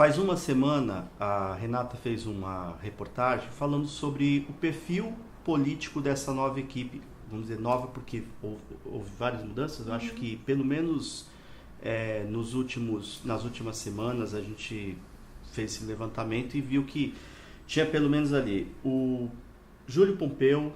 faz uma semana a Renata fez uma reportagem falando sobre o perfil político dessa nova equipe. Vamos dizer nova porque houve várias mudanças. Eu acho que pelo menos nas últimas semanas a gente fez esse levantamento e viu que tinha pelo menos ali o Júlio Pompeu,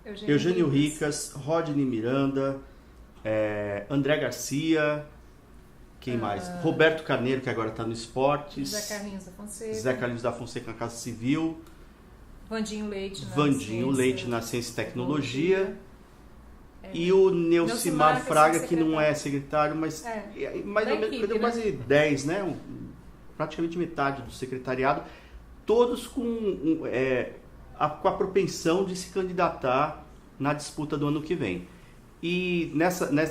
Eugênio Ricas, Rodney Miranda, André Garcia, quem mais? Roberto Carneiro, que agora está no Esportes. Zé Carlinhos da Fonseca na Casa Civil. Vandinho Leite na Ciência e Tecnologia. E o Neucimar Fraga, que não é secretário, mas mais ou menos, deu quase 10, né? Praticamente metade do secretariado. Todos com a propensão de se candidatar na disputa do ano que vem. E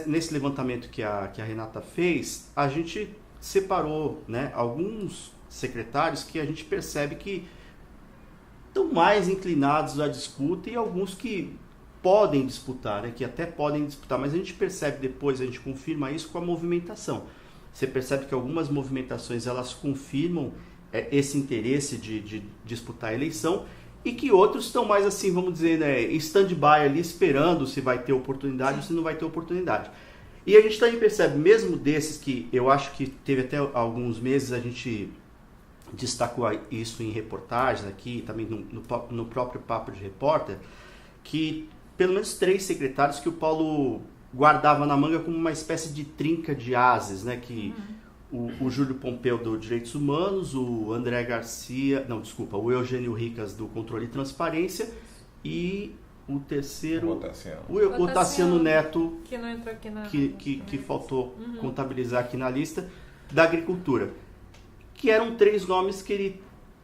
nesse levantamento que a Renata fez, a gente separou, né, alguns secretários que a gente percebe que estão mais inclinados à disputa e alguns que podem disputar, né, que até podem disputar, mas a gente percebe depois, a gente confirma isso com a movimentação. Você percebe que algumas movimentações elas confirmam esse interesse de disputar a eleição, e que outros estão mais assim, vamos dizer, né, stand-by ali, esperando se vai ter oportunidade ou se não vai ter oportunidade. E a gente também percebe, mesmo desses que eu acho que teve até alguns meses, a gente destacou isso em reportagens aqui, também no próprio Papo de Repórter, que pelo menos 3 secretários que o Paulo guardava na manga como uma espécie de trinca de ases, né, que... O Júlio Pompeu do Direitos Humanos, o André Garcia, o Eugênio Ricas do Controle e Transparência e o terceiro, o Tassiano Neto, que não entrou aqui que faltou contabilizar aqui na lista, da Agricultura, que eram 3 nomes que ele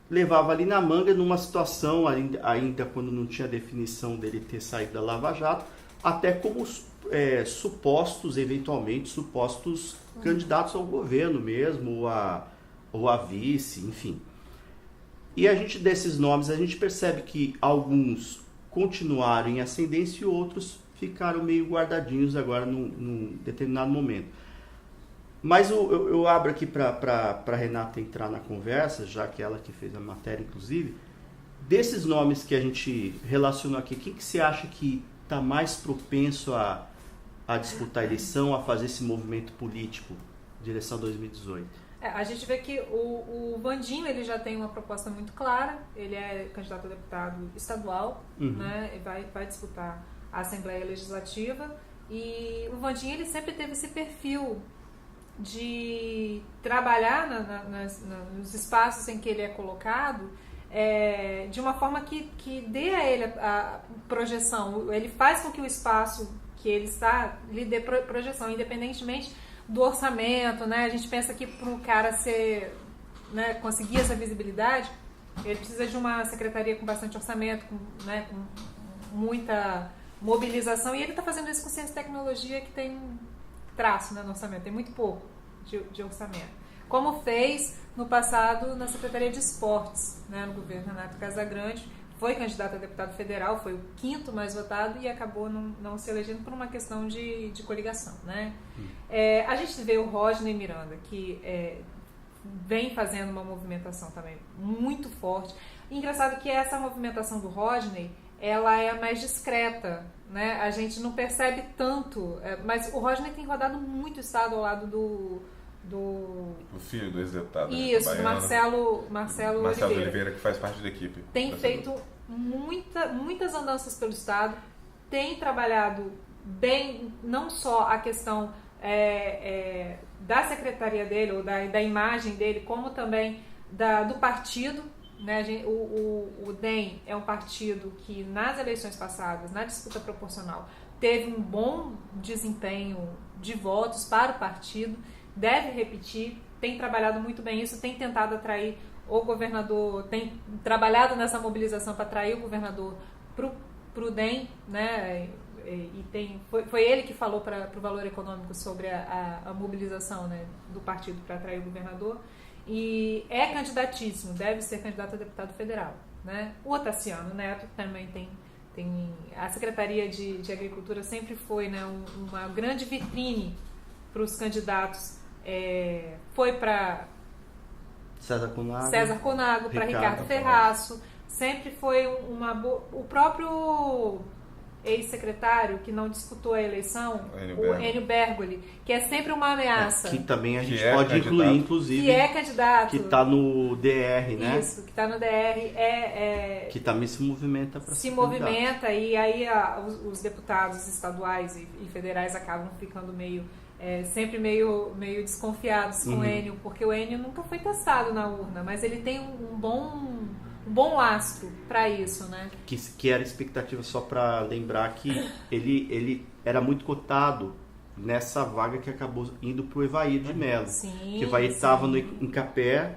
levava ali na manga numa situação ainda quando não tinha definição dele ter saído da Lava Jato, até como eventualmente supostos candidatos ao governo mesmo, ou a vice, enfim. E a gente, desses nomes, a gente percebe que alguns continuaram em ascendência e outros ficaram meio guardadinhos agora num determinado momento. Mas eu abro aqui para a Renata entrar na conversa, já que ela que fez a matéria, inclusive. Desses nomes que a gente relacionou aqui, quem que você acha que está mais propenso a disputar a eleição, a fazer esse movimento político, direção 2018? A gente vê que o Vandinho ele já tem uma proposta muito clara, ele é candidato a deputado estadual, né, vai disputar a Assembleia Legislativa, e o Vandinho ele sempre teve esse perfil de trabalhar nos espaços em que ele é colocado, de uma forma que dê a ele a projeção, ele faz com que o espaço que ele está lhe dê projeção, independentemente do orçamento, né? A gente pensa que para o cara né, conseguir essa visibilidade, ele precisa de uma secretaria com bastante orçamento, com muita mobilização, e ele está fazendo isso com ciência e tecnologia, que tem traço, né, no orçamento, tem muito pouco de orçamento. Como fez no passado na Secretaria de Esportes, né, no governo Renato Casagrande, foi candidato a deputado federal, foi o 5º mais votado e acabou não se elegendo por uma questão de coligação, né? A gente vê o Rodney Miranda, que vem fazendo uma movimentação também muito forte. Engraçado que essa movimentação do Rodney, ela é mais discreta, né? A gente não percebe tanto, mas o Rodney tem rodado muito estado ao lado do filho do ex-deputado. Isso, do Marcelo Oliveira, que faz parte da equipe. Tem feito muitas andanças pelo estado, tem trabalhado bem, não só a questão da secretaria dele, ou da imagem dele, como também do partido, né? O DEM é um partido que nas eleições passadas, na disputa proporcional, teve um bom desempenho de votos para o partido, deve repetir, tem trabalhado muito bem isso, tem tentado atrair o governador, tem trabalhado nessa mobilização para atrair o governador para o DEM, né? Foi ele que falou para o Valor Econômico sobre a mobilização, né, do partido para atrair o governador, e é candidatíssimo, deve ser candidato a deputado federal, né? O Tassiano Neto também tem a Secretaria de Agricultura sempre foi, né, uma grande vitrine para os candidatos, foi para César Conago, para Ricardo Ferraço. Sempre foi o próprio ex-secretário que não disputou a eleição, o Enio Bergoli, que é sempre uma ameaça. Que também a gente pode incluir, inclusive. Que é candidato. Que está no DR, né? Isso, que está no DR. Que também se movimenta para se movimenta, e aí os deputados estaduais e federais acabam ficando sempre meio desconfiados com o Enio, porque o Enio nunca foi testado na urna, mas ele tem um bom lastro para isso, né? Que era expectativa, só para lembrar que ele era muito cotado nessa vaga que acabou indo para o Evair de Mello. Sim, que o Evair estava em Capé,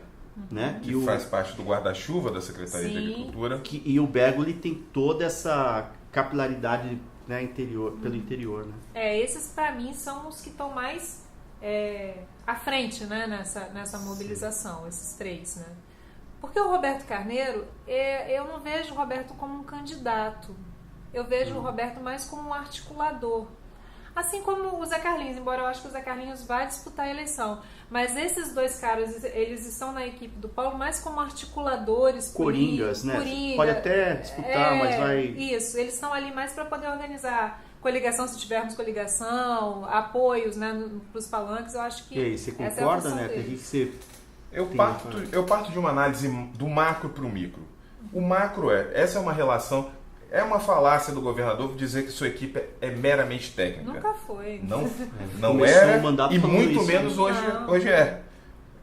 né? Que faz parte do guarda-chuva da Secretaria de Agricultura. E o Bergoli tem toda essa capilaridade, né, pelo interior, né? Esses para mim são os que estão mais à frente, né, nessa mobilização, esses três, né? Porque o Roberto Carneiro, eu não vejo o Roberto como um candidato. Eu vejo o Roberto mais como um articulador. Assim como o Zé Carlinhos, embora eu acho que o Zé Carlinhos vai disputar a eleição. Mas esses dois caras, eles estão na equipe do Paulo mais como articuladores. Coringas, né? Pode até disputar, mas vai... Isso, eles estão ali mais para poder organizar coligação, se tivermos coligação, apoios, né, para os palanques. Eu acho que... E aí, você concorda, né? Tem que ser... Eu parto de uma análise do macro para o micro. O macro essa é uma relação, é uma falácia do governador dizer que sua equipe é meramente técnica. Nunca foi. Não era, e muito menos hoje é.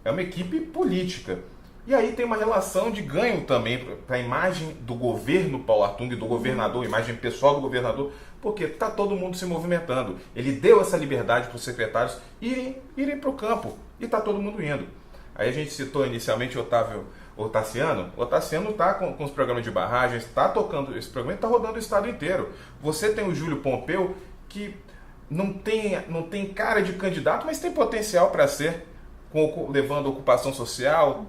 É uma equipe política. E aí tem uma relação de ganho também para a imagem do governo Paulo Artung, do governador, imagem pessoal do governador, porque está todo mundo se movimentando. Ele deu essa liberdade para os secretários irem para o campo, e está todo mundo indo. Aí a gente citou inicialmente o Tassiano. O Tassiano está com os programas de barragens, está tocando esse programa e está rodando o estado inteiro. Você tem o Júlio Pompeu, que não tem cara de candidato, mas tem potencial para ser, levando ocupação social,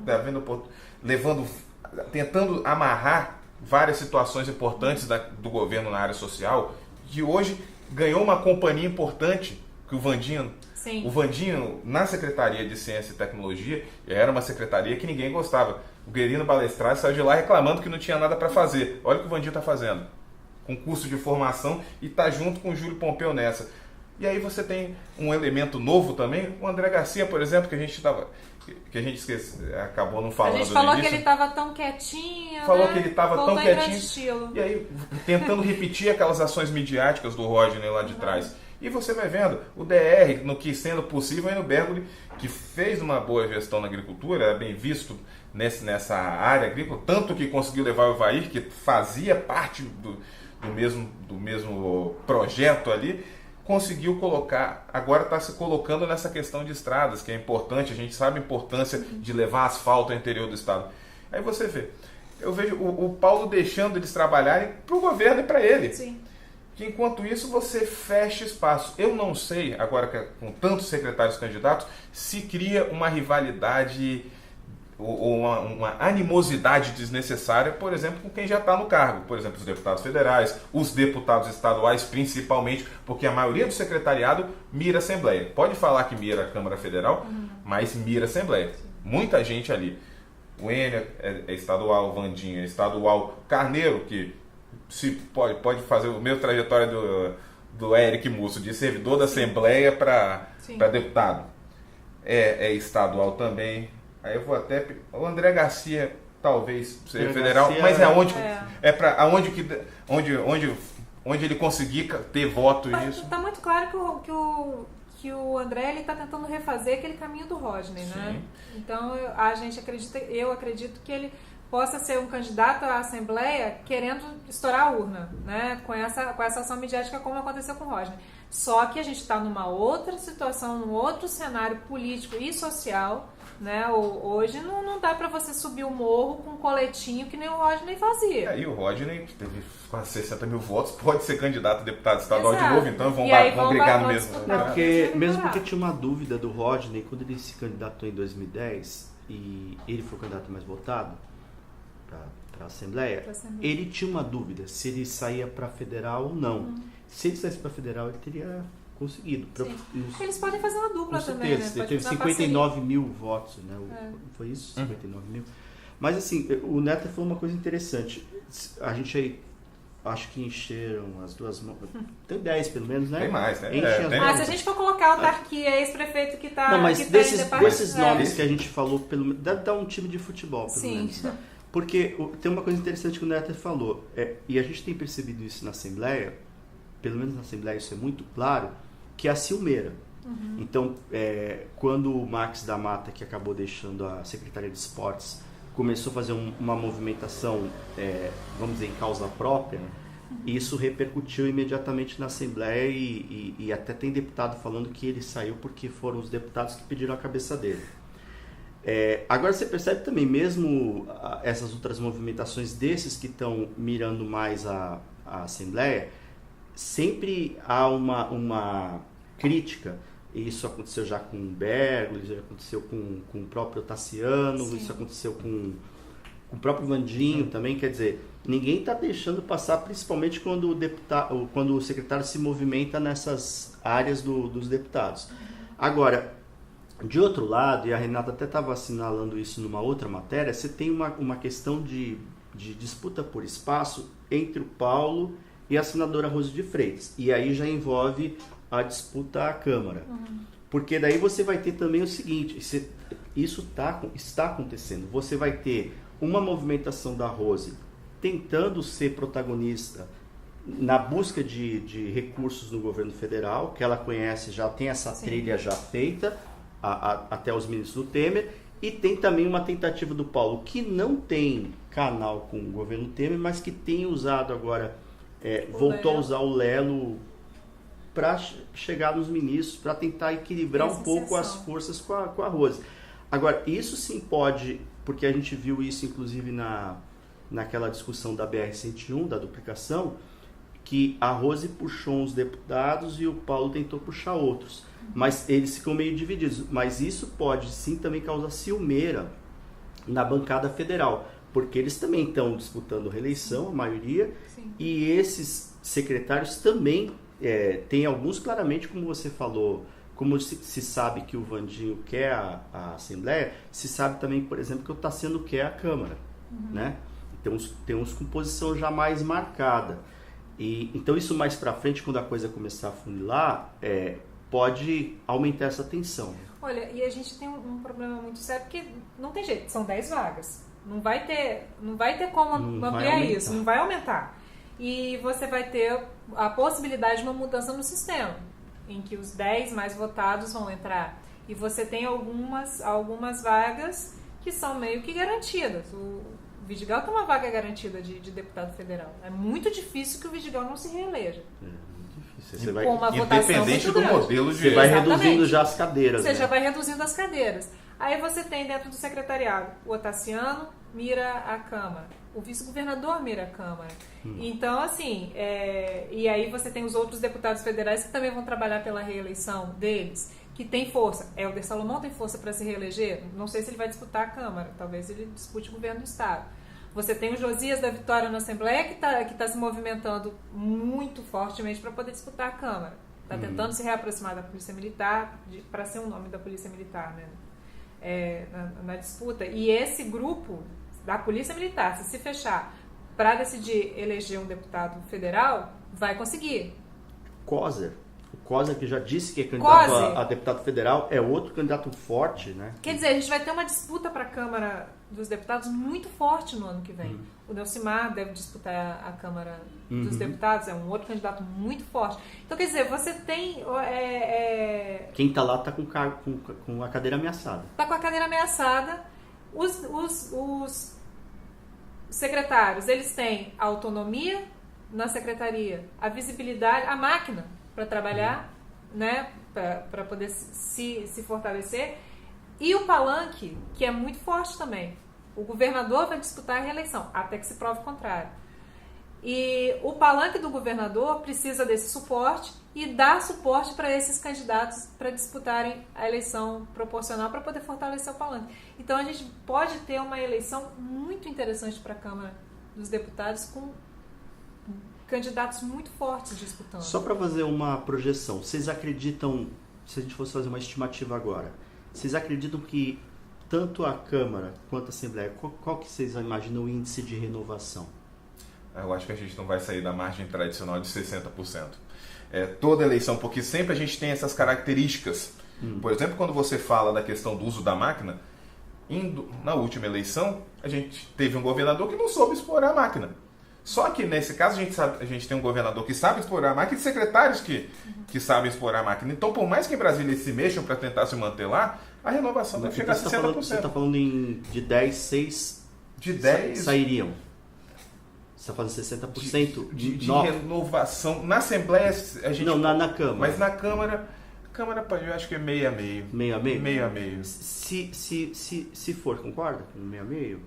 tentando amarrar várias situações importantes do governo na área social, que hoje ganhou uma companhia importante, que o Vandinho... Sim. O Vandinho, na Secretaria de Ciência e Tecnologia, era uma secretaria que ninguém gostava. O Guerino Balestrade saiu de lá reclamando que não tinha nada para fazer. Olha o que o Vandinho está fazendo. Com curso de formação, e está junto com o Júlio Pompeu nessa. E aí você tem um elemento novo também, o André Garcia, por exemplo, que a gente acabou não falando. A gente falou que ele estava tão quietinho, falou né? que ele estava tão quietinho. Estilo. E aí, tentando repetir aquelas ações midiáticas do Rodney lá de trás. E você vai vendo o DR, no que sendo possível, aí no Bergoli, que fez uma boa gestão na agricultura, era bem visto nessa área agrícola, tanto que conseguiu levar o Evair, que fazia parte do mesmo projeto ali, conseguiu colocar, agora está se colocando nessa questão de estradas, que é importante, a gente sabe a importância de levar asfalto ao interior do estado. Aí você vê, eu vejo o Paulo deixando eles trabalharem para o governo e para ele. Sim. Que enquanto isso você fecha espaço. Eu não sei, agora que com tantos secretários candidatos, se cria uma rivalidade ou uma animosidade desnecessária, por exemplo, com quem já está no cargo. Por exemplo, os deputados federais, os deputados estaduais principalmente, porque a maioria do secretariado mira a Assembleia. Pode falar que mira a Câmara Federal, mas mira a Assembleia. Muita gente ali. O Enio é estadual, o Vandinho é estadual, Carneiro, que se pode fazer o meu trajetória do Eric Musso, de servidor da Assembleia para deputado. É estadual também. Aí eu vou até... O André Garcia talvez seja federal, mas onde ele conseguir ter voto isso. Está muito claro que o André está tentando refazer aquele caminho do Rodney, né? Então eu acredito que ele possa ser um candidato à Assembleia querendo estourar a urna, né? Com essa ação midiática, como aconteceu com o Rodney. Só que a gente está numa outra situação, num outro cenário político e social, né? Hoje não dá para você subir o morro com um coletinho que nem o Rodney fazia. Aí o Rodney teve quase 60 mil votos, pode ser candidato a deputado estadual de novo, então vão brigar no mesmo. Mesmo porque tinha uma dúvida do Rodney quando ele se candidatou em 2010 e ele foi o candidato mais votado para a Assembleia, ele tinha uma dúvida se ele saía para federal ou não. Se ele saísse para federal, ele teria conseguido. Eles podem fazer uma dupla também, né? Ele teve 59 mil votos, né? Foi isso? 59 mil. Mas assim, o Neto falou uma coisa interessante. A gente aí, acho que encheram as duas mãos. Tem 10 pelo menos, né? Tem mais, né? Se a gente for colocar a autarquia, esse-prefeito que está... Não, mas desses nomes que a gente falou, deve dar um time de futebol, pelo menos. Né? Porque tem uma coisa interessante que o Neto falou, e a gente tem percebido isso na Assembleia, pelo menos na Assembleia isso é muito claro, que é a ciumeira. Então, quando o Max da Mata, que acabou deixando a Secretaria de Esportes, começou a fazer uma movimentação, vamos dizer, em causa própria, isso repercutiu imediatamente na Assembleia e até tem deputado falando que ele saiu porque foram os deputados que pediram a cabeça dele. Agora você percebe também, mesmo essas outras movimentações desses que estão mirando mais a Assembleia, sempre há uma crítica. Isso aconteceu já com o Bergo, isso aconteceu com o próprio Tassiano, isso aconteceu com o próprio Vandinho também. Quer dizer, ninguém está deixando passar, principalmente quando o secretário se movimenta nessas áreas dos deputados. Agora, de outro lado, e a Renata até estava assinalando isso numa outra matéria, você tem uma questão de disputa por espaço entre o Paulo e a senadora Rose de Freitas. E aí já envolve a disputa à Câmara. Porque daí você vai ter também o seguinte, isso está acontecendo. Você vai ter uma movimentação da Rose tentando ser protagonista na busca de recursos no governo federal, que ela conhece, já tem essa trilha já feita, até os ministros do Temer, e tem também uma tentativa do Paulo, que não tem canal com o governo Temer, mas que tem usado agora, voltou a usar o Lelo para chegar nos ministros, para tentar equilibrar um pouco as forças com a Rose. Agora, isso sim pode, porque a gente viu isso inclusive naquela discussão da BR-101, da duplicação, que a Rose puxou uns deputados e o Paulo tentou puxar outros. Mas eles ficam meio divididos. Mas isso pode sim também causar ciumeira na bancada federal, porque eles também estão disputando reeleição, a maioria, e esses secretários também, tem alguns claramente, como você falou, como se sabe que o Vandinho quer a Assembleia, se sabe também, por exemplo, que o Tassiano quer a Câmara, né? Tem uns com posição já mais marcada. Então isso mais para frente, quando a coisa começar a funilar, pode aumentar essa tensão. Olha, e a gente tem um problema muito sério, porque não tem jeito, são 10 vagas. Não vai ter como ampliar isso, não vai aumentar. E você vai ter a possibilidade de uma mudança no sistema, em que os 10 mais votados vão entrar. E você tem algumas vagas que são meio que garantidas. O Vidigal tem uma vaga garantida de deputado federal. É muito difícil que o Vidigal não se reeleja. Você vai, independente do modelo de... Você vai reduzindo já as cadeiras. Você já vai reduzindo as cadeiras. Aí você tem dentro do secretariado o Otaciano mira a Câmara, o vice-governador mira a Câmara. Então, assim, e aí você tem os outros deputados federais que também vão trabalhar pela reeleição deles, que tem força. Helder Salomão tem força para se reeleger? Não sei se ele vai disputar a Câmara, talvez ele dispute o governo do Estado. Você tem o Josias da Vitória na Assembleia, que tá se movimentando muito fortemente para poder disputar a Câmara. Está tentando se reaproximar da Polícia Militar, para ser o nome da Polícia Militar, né? Na disputa. E esse grupo da Polícia Militar, se fechar para decidir eleger um deputado federal, vai conseguir. O Coser, que já disse que é candidato a deputado federal, é outro candidato forte, né? Quer dizer, a gente vai ter uma disputa para a Câmara dos Deputados muito forte no ano que vem. O Nelcimar deve disputar a Câmara dos Deputados, é um outro candidato muito forte. Então, quer dizer, você tem... Quem está lá está com a cadeira ameaçada. Está com a cadeira ameaçada. Os secretários, eles têm a autonomia na secretaria, a visibilidade, a máquina para trabalhar, né, para poder se fortalecer, e o palanque, que é muito forte também. O governador vai disputar a reeleição, até que se prove o contrário. E o palanque do governador precisa desse suporte e dar suporte para esses candidatos para disputarem a eleição proporcional, para poder fortalecer o palanque. Então a gente pode ter uma eleição muito interessante para a Câmara dos Deputados com candidatos muito fortes disputando. Só para fazer uma projeção, vocês acreditam, se a gente fosse fazer uma estimativa agora, vocês acreditam que tanto a Câmara quanto a Assembleia, qual que vocês imaginam o índice de renovação? Eu acho que a gente não vai sair da margem tradicional de 60%. Toda eleição, porque sempre a gente tem essas características. Por exemplo, quando você fala da questão do uso da máquina, na última eleição, a gente teve um governador que não soube explorar a máquina. Só que nesse caso a gente tem um governador que sabe explorar a máquina e secretários que sabem explorar a máquina. Então, por mais que em Brasília eles se mexam para tentar se manter lá, a renovação deve chegar a 60%. Você está falando de 10, 6 de 10 sairiam. Você está falando 60% de renovação. Na Assembleia a gente... Não, na Câmara. Mas na Câmara eu acho que é meio a meio. Meio a meio? Meio a meio. Se for, concorda com meio a meio?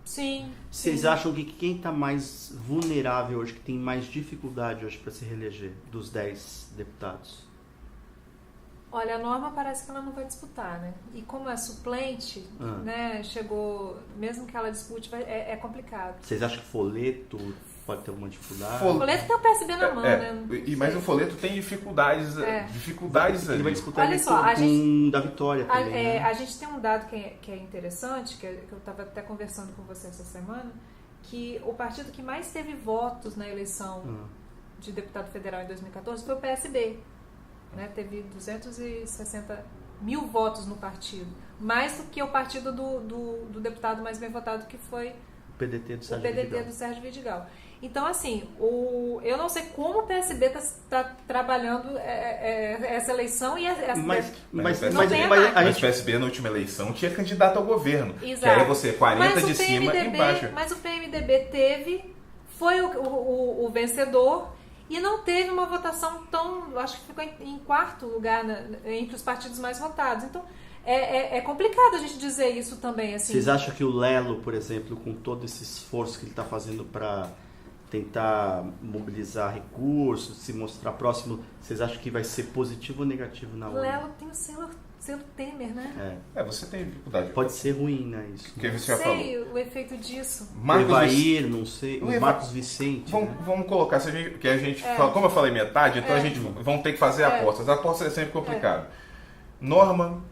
Sim. Vocês acham que quem está mais vulnerável hoje, que tem mais dificuldade hoje para se reeleger, dos 10 deputados? Olha, a Norma parece que ela não vai disputar, né? E como é suplente, né, chegou, mesmo que ela dispute, é complicado. Vocês acham que Folleto pode ter alguma dificuldade? Folleto tem o PSB na mão, né? Mas o Folleto tem dificuldades Ele vai disputar Olha só, da Vitória também, né? A gente tem um dado que é interessante, que eu estava até conversando com você essa semana, que o partido que mais teve votos na eleição de deputado federal em 2014 foi o PSB. Né, teve 260 mil votos no partido, mais do que o partido do deputado mais bem votado, que foi o PDT do Sérgio Vidigal. Então, assim, eu não sei como o PSB está trabalhando essa eleição e mas o PSB na última eleição tinha candidato ao governo. Exato. Que aí você 40 de cima e embaixo. Mas o PMDB foi o vencedor. E não teve uma votação tão... Acho que ficou em quarto lugar entre os partidos mais votados. Então, é complicado a gente dizer isso também. Assim. Vocês acham que o Lelo, por exemplo, com todo esse esforço que ele está fazendo para tentar mobilizar recursos, se mostrar próximo, vocês acham que vai ser positivo ou negativo na urna? O Lelo tem o selo Temer, né? Você tem dificuldade. Pode ser ruim, né? Isso. Que não sei o efeito disso. O Evair, não sei. O Marcos Vicente. Vamos colocar, que a gente fala, como eu falei metade, então a gente vamos ter que fazer apostas. A aposta é sempre complicado. Norma,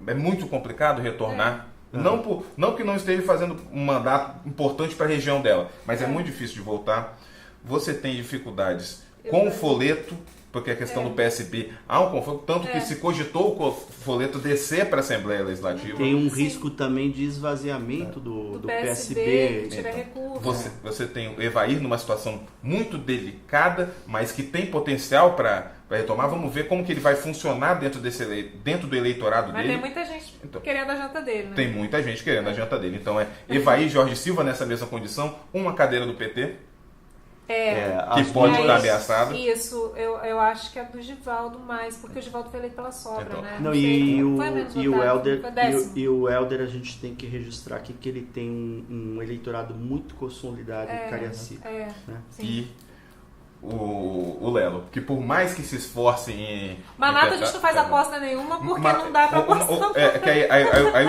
é muito complicado retornar. Não que não esteja fazendo um mandato importante para a região dela, mas é muito difícil de voltar. Você tem dificuldades com o Folleto, porque a questão do PSB há um conflito, tanto que se cogitou o Folleto descer para a Assembleia Legislativa. Tem um risco também de esvaziamento do PSB. Tira recurso. Você tem o Evair numa situação muito delicada, mas que tem potencial para retomar. Vamos ver como que ele vai funcionar dentro do eleitorado dele. Mas tem muita gente querendo a janta dele, né? Tem muita gente querendo a janta dele. Então Evair e Jorge Silva nessa mesma condição, uma cadeira do PT. Que pode estar ameaçada. Isso, eu acho que é do Givaldo mais, porque o Givaldo foi eleito pela sobra, então, né? Não, e o Helder a gente tem que registrar aqui que ele tem um eleitorado muito consolidado em Cariacica. Né? E o Lelo, que por mais que se esforcem em... Manata a gente não faz aposta nenhuma, porque não dá pra apostar. Aí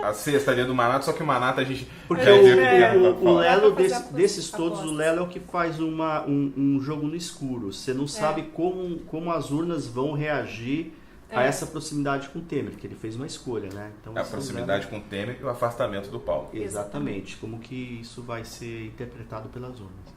a sexta ali é do Manata, só que o Manata a gente... Porque o Lelo, desses todos, o Lelo é o que faz um jogo no escuro. Você não sabe como as urnas vão reagir a essa proximidade com o Temer, que ele fez uma escolha, né? Então, a proximidade com o Temer e o afastamento do Paulo. Exatamente. Como que isso vai ser interpretado pelas urnas.